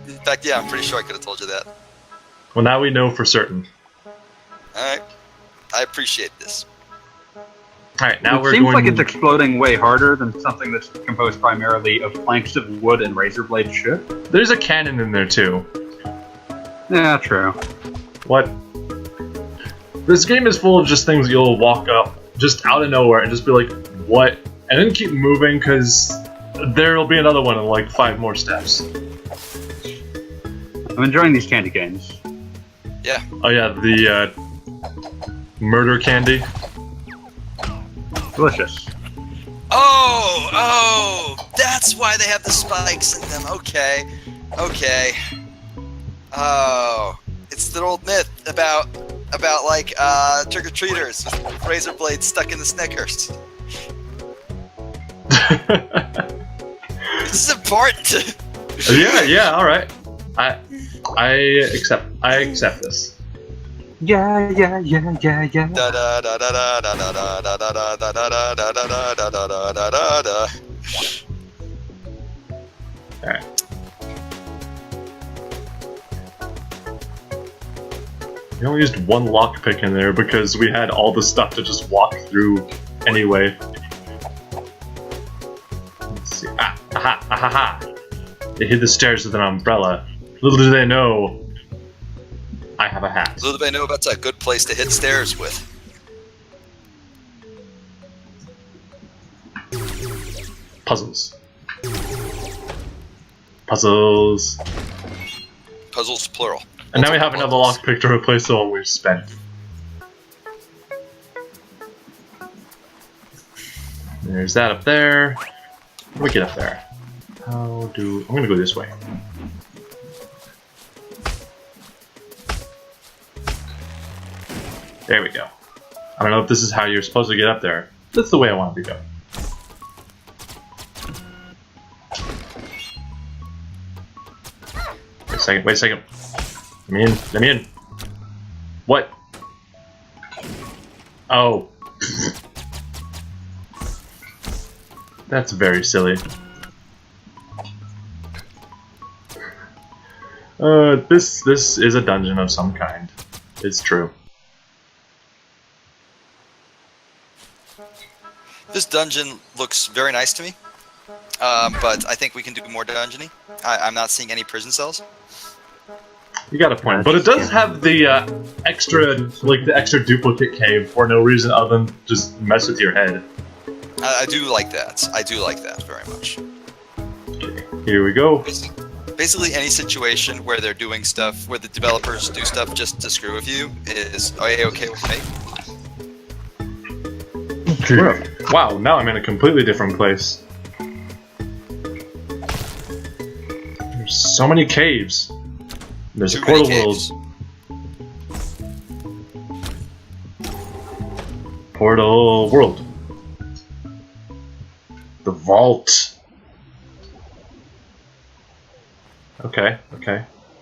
In fact, yeah, I'm pretty sure I could have told you that. Well, now we know for certain. Alright. I appreciate this. Alright, now we're It seems going... like it's exploding way harder than something that's composed primarily of planks of wood and razor blade shit. There's a cannon in there, too. Yeah, true. What? This game is full of just things you'll walk up just out of nowhere and just be like, what? And then keep moving, because there'll be another one in like 5 more steps. I'm enjoying these candy canes. Yeah. Oh yeah, the murder candy. Delicious. Oh, that's why they have the spikes in them. Okay. Oh, it's the old myth about like trick-or-treaters with razor blades stuck in the Snickers. This is important. Yeah, all right. I accept this. Yeah. Da da da da da da da da da da da da da da da da da. All right. We only used one lockpick in there because we had all the stuff to just walk through anyway. Let's see. Aha. They hid the stairs with an umbrella. Little do they know, I have a hat. Little do they know about a good place to hit stairs with. Puzzles. Puzzles plural. And now we have another lockpick to replace the one we've spent. There's that up there. How do we get up there? I'm gonna go this way. There we go. I don't know if this is how you're supposed to get up there. That's the way I want it to go. Wait a second. Let me in. What? Oh. That's very silly. This is a dungeon of some kind. It's true. This dungeon looks very nice to me, but I think we can do more dungeoning. I'm not seeing any prison cells. You got a point, but it does have the extra duplicate cave for no reason other than just mess with your head. I do like that. I do like that very much. Okay, here we go. Basically, any situation where they're doing stuff, where the developers do stuff just to screw with you, is okay with me. Okay. Wow, now I'm in a completely different place. There's so many caves. There's a portal world. Portal world. The vault. Okay.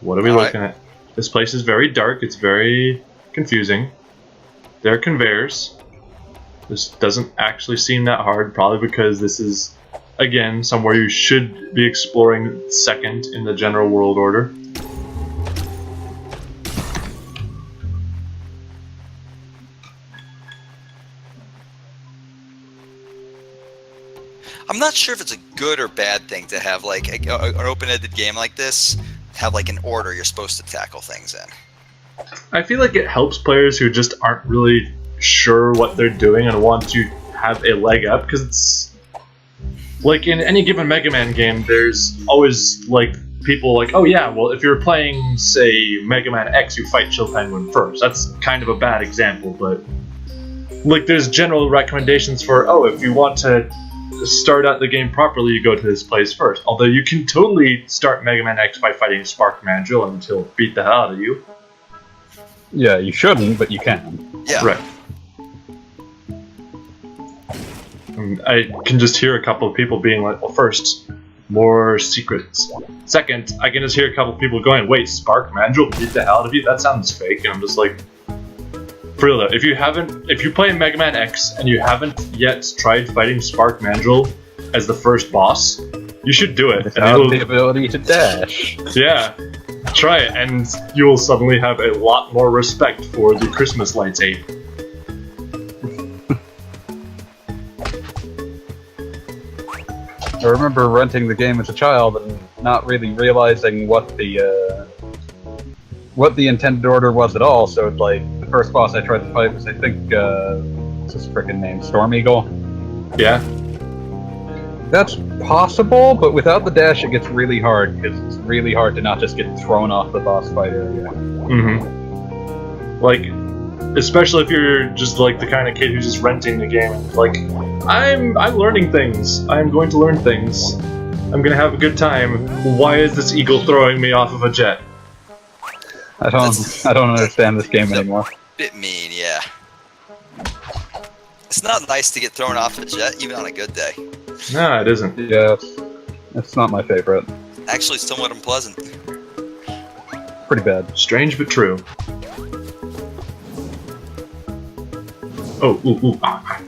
What are we looking at? This place is very dark. It's very confusing. There are conveyors. This doesn't actually seem that hard, probably because this is, again, somewhere you should be exploring second in the general world order. I'm not sure if it's a good or bad thing to have like an open-ended game like this have like an order you're supposed to tackle things in. I feel like it helps players who just aren't really sure what they're doing and want to have a leg up, because it's like in any given Mega Man game, there's always like people like, oh yeah, well if you're playing say Mega Man X, you fight Chill Penguin first. That's kind of a bad example, but like there's general recommendations for, oh, if you want to start out the game properly, you go to this place first. Although you can totally start Mega Man X by fighting Spark Mandrill and he'll beat the hell out of you. Yeah, you shouldn't, but you can. Yeah. Right. I can just hear a couple of people being like, well, first, more secrets. Second, I can just hear a couple of people going, wait, Spark Mandrill beat the hell out of you? That sounds fake. And I'm just like, for real though, if you play Mega Man X and you haven't yet tried fighting Spark Mandrill as the first boss, You should do it. And Without the ability to dash. yeah, try it, and you will suddenly have a lot more respect for the Christmas lights ape. I remember renting the game as a child and not really realizing what the intended order was at all. So like the first boss I tried to fight was, I think, what's his frickin' name? Storm Eagle. Yeah. That's possible, but without the dash, it gets really hard because it's really hard to not just get thrown off the boss fight area. Mm-hmm. Like, especially if you're just like the kind of kid who's just renting the game and like, I'm learning things. I'm going to learn things. I'm gonna have a good time. Why is this eagle throwing me off of a jet? I don't understand this game anymore. Bit mean, yeah. It's not nice to get thrown off a jet, even on a good day. No, it isn't. Yeah, it's not my favorite. Actually, somewhat unpleasant. Pretty bad. Strange but true. Oh, ooh, ah.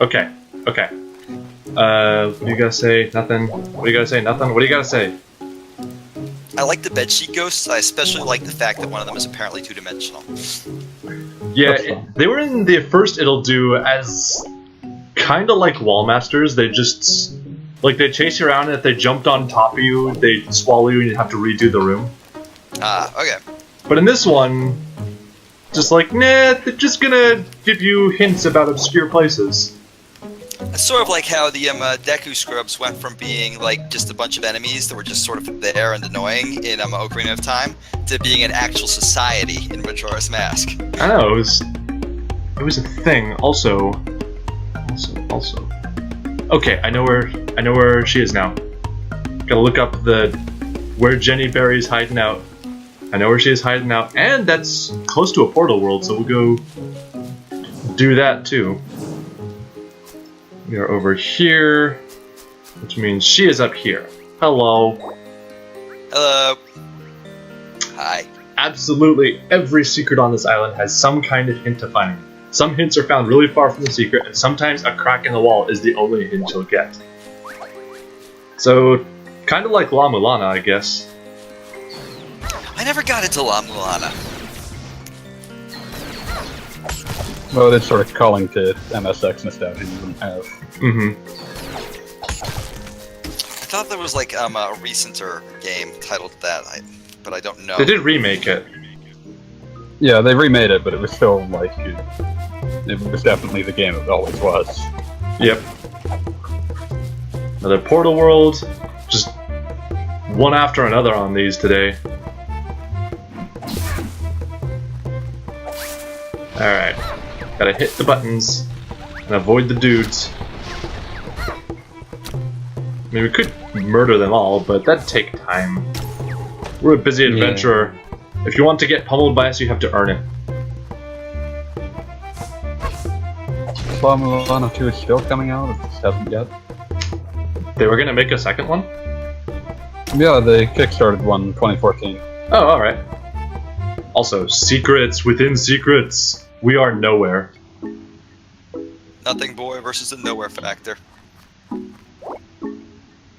Okay. What do you gotta say? Nothing. What do you gotta say? Nothing. What do you gotta say? I like the bedsheet ghosts. I especially like the fact that one of them is apparently two-dimensional. Yeah, they were in the first It'll Do as kind of like wall masters. They just like they chase you around, and if they jumped on top of you, they'd swallow you, and you'd have to redo the room. Ah, okay. But in this one, just like nah, they're just gonna give you hints about obscure places. It's sort of like how the Deku Scrubs went from being like just a bunch of enemies that were just sort of there and annoying in Ocarina of Time to being an actual society in Majora's Mask. I know, it was a thing. Also. Okay, I know where she is now. Gotta look up where Jenny Berry's hiding out. I know where she is hiding out, and that's close to a portal world, so we'll go do that too. We are over here, which means she is up here. Hello. Hello. Hi. Absolutely every secret on this island has some kind of hint to finding. Some hints are found really far from the secret, and sometimes a crack in the wall is the only hint you'll get. So, kind of like La Mulana, I guess. I never got into La Mulana. Well, it's sort of calling to MSX nostalgia you wouldn't have. Mm-hmm. I thought there was like a recenter game titled that, but I don't know. They did remake it. Yeah, they remade it, but it was still like it was definitely the game it always was. Yep. Another portal world. Just one after another on these today. Alright. Gotta hit the buttons and avoid the dudes. I mean, we could murder them all, but that'd take time. We're a busy adventurer. Yeah. If you want to get pummeled by us, you have to earn it. La Mulana 2 is still coming out, it just hasn't yet. They were gonna make a second one? Yeah, they kickstarted one in 2014. Oh, alright. Also, secrets within secrets. We are nowhere. Nothing boy versus the nowhere factor.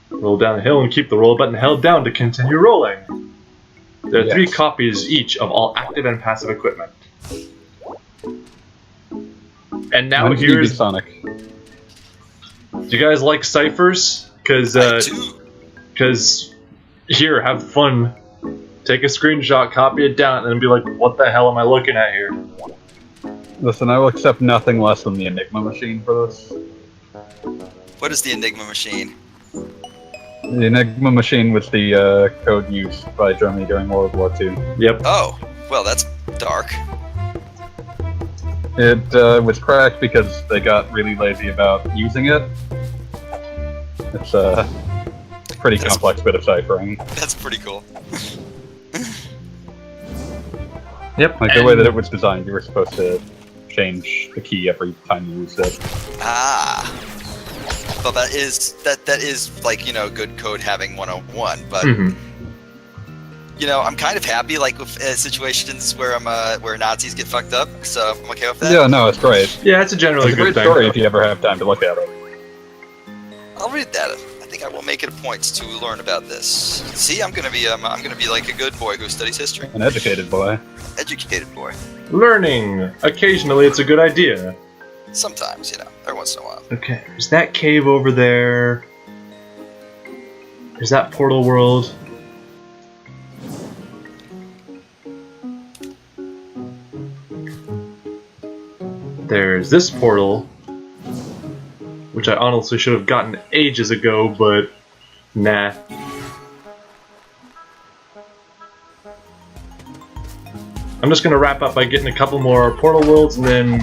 Roll down the hill and keep the roll button held down to continue rolling. There are 3 copies each of all active and passive equipment. And now here's Sonic. Do you guys like ciphers? Because here, have fun. Take a screenshot, copy it down, and then be like, what the hell am I looking at here? Listen, I will accept nothing less than the Enigma machine for this. What is the Enigma machine? The Enigma machine was the code used by Germany during World War II. Yep. Oh, well, that's dark. It was cracked because they got really lazy about using it. It's a pretty complex bit of ciphering. That's pretty cool. Yep. Like the way that it was designed, you were supposed to change the key every time you used it. Ah. Well, that is like, you know, good code having 101, but you know, I'm kind of happy like with situations where where Nazis get fucked up, so I'm okay with that. Yeah, no, it's great. Yeah, it's a generally It's a good great thing. story if you ever have time to look at it. I'll read that. I think think I will make it a point to learn about this. See, I'm gonna be like a good boy who studies history. An educated boy. Educated boy. Learning. Occasionally, it's a good idea. Sometimes, every once in a while. Okay, there's that cave over there. There's that portal world. There's this portal, which I honestly should have gotten ages ago, but nah. I'm just gonna wrap up by getting a couple more portal worlds, and then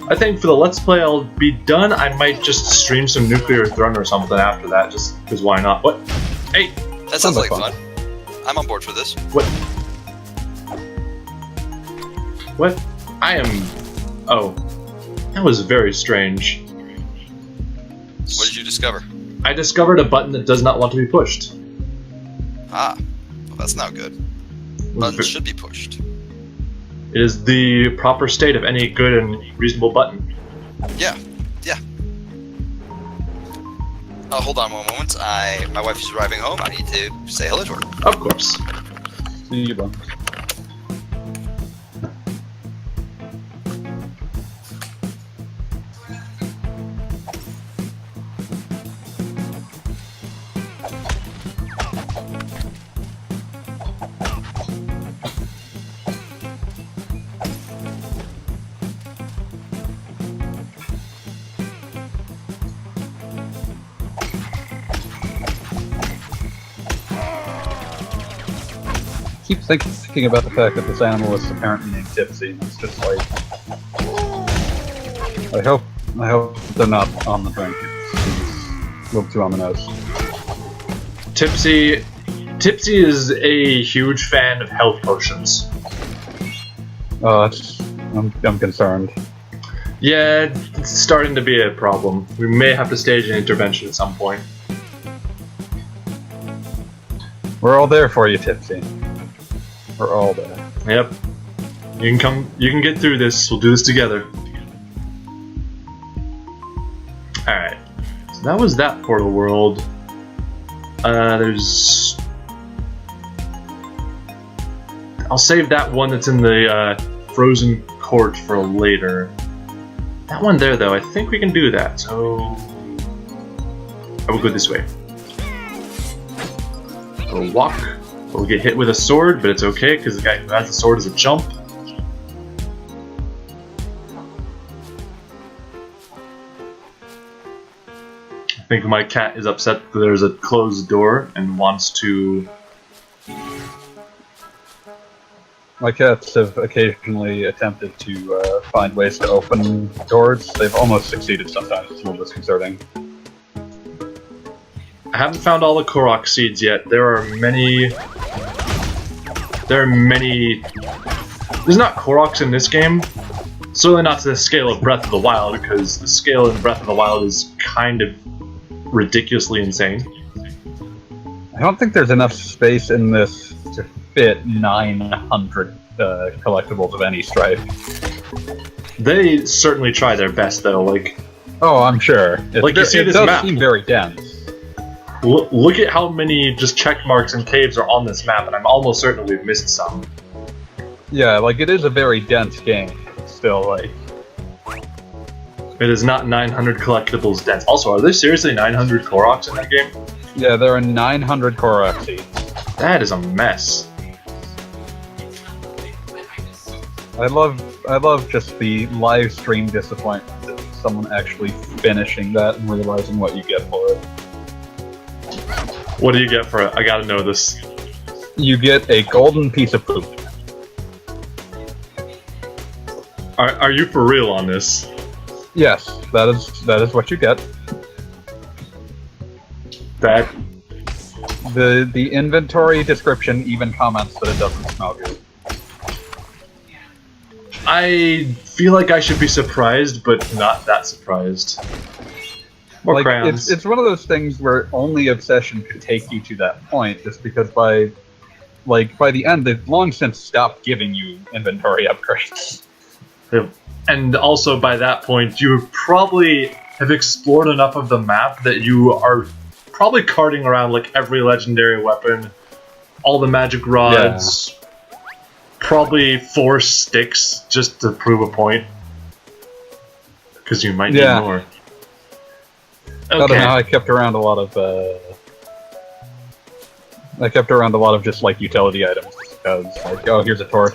I think for the Let's Play I'll be done. I might just stream some Nuclear Throne or something after that, just because why not? What? Hey! That sounds like fun. I'm on board for this. What? What? I am... Oh. That was very strange. What did you discover? I discovered a button that does not want to be pushed. Ah. Well, that's not good. Buttons should be pushed. It is the proper state of any good and reasonable button. Yeah. Hold on one moment. My wife is arriving home. I need to say hello to her. Of course. See you, bum. Keep thinking about the fact that this animal is apparently named Tipsy. It's just like, I hope they're not on the drink. It's a little too on the nose. Tipsy is a huge fan of health potions. I'm concerned. Yeah, it's starting to be a problem. We may have to stage an intervention at some point. We're all there for you, Tipsy. We're all there. Yep. You can get through this. We'll do this together. Alright. So that was that portal world. There's... I'll save that one that's in the frozen court for later. That one there, though, I think we can do that, so... I will go this way. We'll walk. We'll get hit with a sword, but it's okay, because the guy who has the sword is a chump. I think my cat is upset that there's a closed door and wants to... My cats have occasionally attempted to find ways to open doors. They've almost succeeded sometimes. It's a little disconcerting. I haven't found all the Korok seeds yet. There are many... There's not Koroks in this game. Certainly not to the scale of Breath of the Wild, because the scale in Breath of the Wild is kind of ridiculously insane. I don't think there's enough space in this to fit 900 collectibles of any stripe. They certainly try their best, though. Like, oh, I'm sure. Like, you see this does map. seem very dense. Look at how many just check marks and caves are on this map, and I'm almost certain we've missed some. Yeah, like, it is a very dense game. It's still, like... It is not 900 collectibles dense. Also, are there seriously 900 Koroks in that game? Yeah, there are 900 Korok seeds. That is a mess. I love just the live stream disappointment of someone actually finishing that and realizing what you get for it. What do you get for it? I gotta know this. You get a golden piece of poop. Are you for real on this? Yes, that is what you get. That... The inventory description even comments that it doesn't smell good. I feel like I should be surprised, but not that surprised. More Like, crayons. it's one of those things where only obsession could take you to that point, just because by the end they've long since stopped giving you inventory upgrades. And also by that point, you probably have explored enough of the map that you are probably carting around like every legendary weapon, all the magic rods, probably 4 sticks just to prove a point. Because you might need more. I don't know, I kept around a lot of just like utility items because like, oh, here's a torch.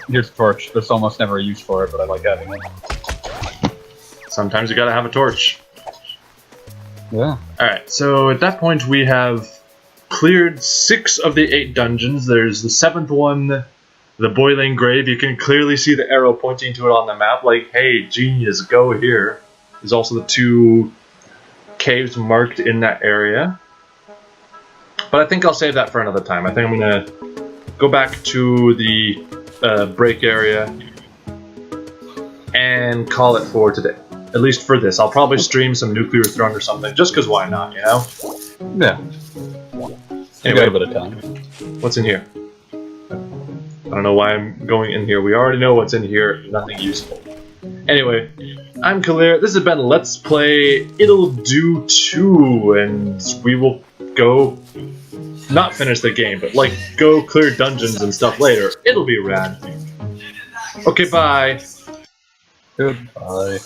There's almost never a use for it, but I like having it. Sometimes you gotta have a torch. Yeah. Alright, so at that point we have cleared 6 of the 8 dungeons. There's the 7th one, the Boiling Grave. You can clearly see the arrow pointing to it on the map, like, hey, genius, go here. There's also the 2 caves marked in that area. But I think I'll save that for another time. I think I'm gonna go back to the break area and call it for today. At least for this. I'll probably stream some Nuclear Throne or something, just because why not, you know? Yeah. Anyway, a bit of time. What's in here? I don't know why I'm going in here. We already know what's in here. Nothing useful. Anyway, I'm Kalir. This has been Let's Play Ittle Do 2, and we will go... not finish the game, but like, go clear dungeons and stuff later. It'll be rad. Okay, bye. Goodbye.